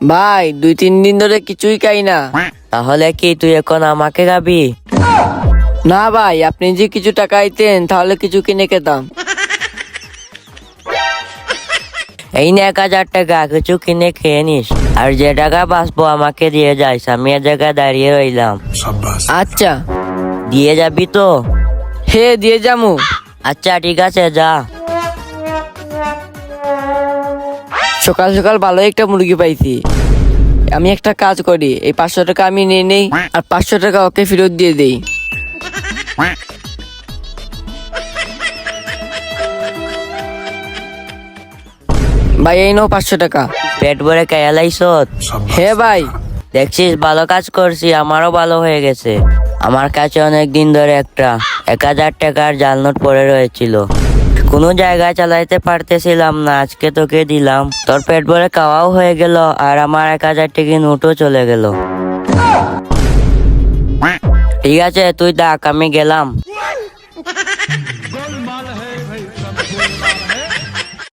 ভাই 2-3 দিন ধরে কিছুই খাই না। তাহলে কি তুই এখন আমাকে খাবি? না ভাই, আপনি যে কিছু টাকা আইতেন তাহলে কিছু কিনে খেতাম। এই নে 1,000 টাকা, কিছু কিনে খেয়ে নিস। আর যে টাকা বাঁচবো আমাকে দিয়ে যাইস, আমি এ জায়গায় দাঁড়িয়ে রইলাম। আচ্ছা। দিয়ে যাবি তো? হে, দিয়ে যামু। আচ্ছা ঠিক আছে, যা। সকাল সকাল ভালো একটা মুরগি পাইছি। আমি একটা কাজ করি, এই 500 টাকা আমি নিয়ে নেই আর 500 টাকা ওকে ফেরত দিয়ে দেই। ভাই এই নাও 500 টাকা। পেট ভরে খেয়ে লাইছ? হে ভাই। দেখছিস ভালো কাজ করছি, আমারও ভালো হয়ে গেছে। আমার কাছে অনেক দিন ধরে একটা 1,000 টাকার জাল নোট পড়ে রয়েছিল, কোনো জায়গায় চালাইতে পারতেছিলাম না। আজকে তোকে দিলাম, তোর পেট ভরে খাওয়াও হয়ে গেল আর আমার 1,000 টাকা নোটও চলে গেল। ঠিক আছে তুই ডাক, আমি গেলাম।